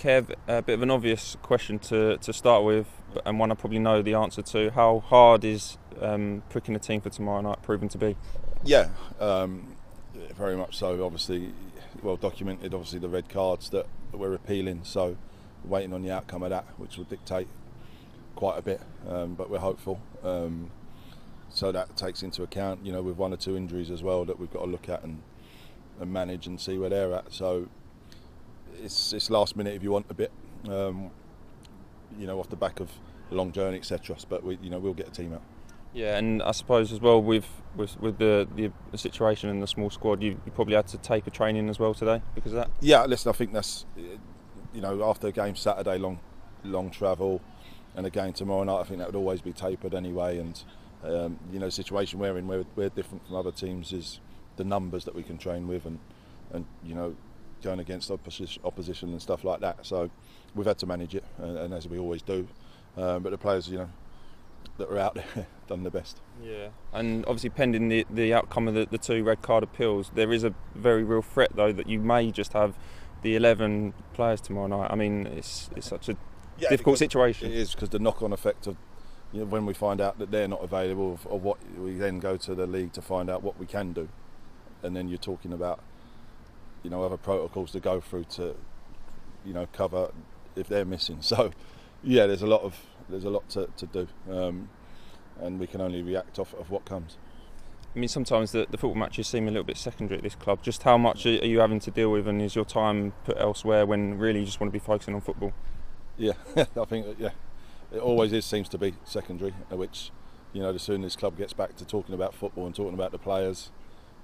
Kev, a bit of an obvious question to start with, and one I probably know the answer to. How hard is pricking the team for tomorrow night proving to be? Yeah, very much so. Obviously, well documented. Obviously, the red cards that we're appealing. So, waiting on the outcome of that, which will dictate quite a bit. But we're hopeful. So that takes into account, with one or two injuries as well that we've got to look at and manage and see where they're at. So it's last minute if you want a bit, off the back of a long journey, etc. But we'll get a team out. Yeah, and I suppose as well with the situation and the small squad, you probably had to taper training as well today because of that. Yeah, listen, I think that's after a game Saturday, long travel, and a game tomorrow night, I think that would always be tapered anyway. And the situation we're in, we're different from other teams, is the numbers that we can train with, and going against opposition and stuff like that. So we've had to manage it, and as we always do. But the players, that are out there, done their best. Yeah, and obviously pending the outcome of the two red card appeals, there is a very real threat though that you may just have the 11 players tomorrow night. I mean, it's such a difficult situation. It is, because the knock-on effect of when we find out that they're not available, of what we then go to the league to find out what we can do, and then you're talking about other protocols to go through to cover if they're missing. So yeah, there's a lot to do, and we can only react off of what comes. I mean, sometimes the football matches seem a little bit secondary at this club. Just how much are you having to deal with, and is your time put elsewhere when really you just want to be focusing on football? Yeah, I think it always seems to be secondary, which the sooner this club gets back to talking about football and talking about the players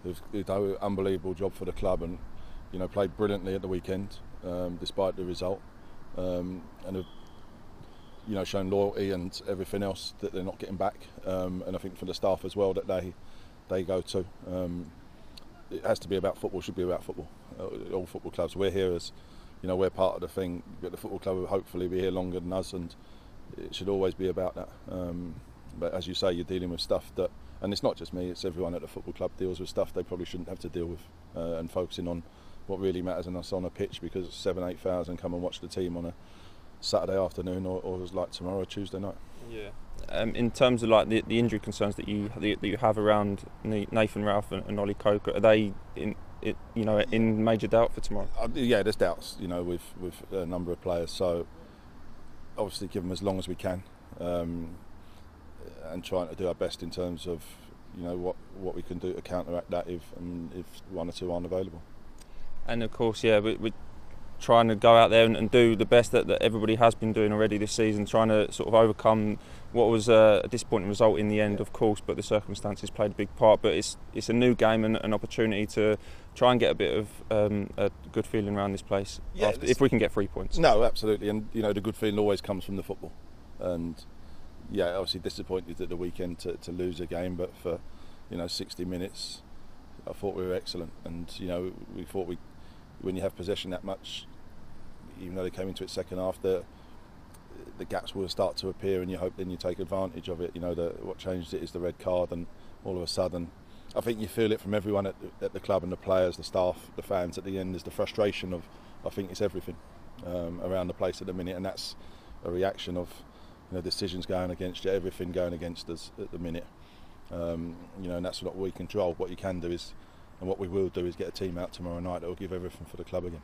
who've done an unbelievable job for the club and played brilliantly at the weekend despite the result, and have shown loyalty and everything else that they're not getting back, and I think for the staff as well that they go to, it has to be about football, should be about football. All football clubs, we're here as we're part of the thing, but the football club will hopefully be here longer than us, and it should always be about that. But as you say, you're dealing with stuff that, and it's not just me, it's everyone at the football club deals with stuff they probably shouldn't have to deal with, and focusing on what really matters and us on a pitch, because 7,000-8,000 come and watch the team on a Saturday afternoon or like tomorrow, Tuesday night. Yeah. In terms of like the injury concerns that you have around Nathan Ralph and Ollie Coker, are they in major doubt for tomorrow? Yeah, there's doubts, with a number of players. So obviously give them as long as we can, and trying to do our best in terms of what we can do to counteract that if one or two aren't available. And of course, yeah, we're trying to go out there and do the best that everybody has been doing already this season, trying to sort of overcome what was a disappointing result in the end, of course, but the circumstances played a big part. But it's a new game and an opportunity to try and get a bit of a good feeling around this place, if we can get 3 points. No, absolutely, and the good feeling always comes from the football. And yeah, obviously disappointed at the weekend to lose a game, but for 60 minutes, I thought we were excellent, and we thought when you have possession that much, even though they came into it second half, the gaps will start to appear, and you hope then you take advantage of it. What changed it is the red card, and all of a sudden, I think you feel it from everyone at the club and the players, the staff, the fans. At the end, is the frustration of, I think it's everything around the place at the minute, and that's a reaction of decisions going against you, everything going against us at the minute. And that's not what we control. What you can do is, and what we will do, is get a team out tomorrow night that will give everything for the club again.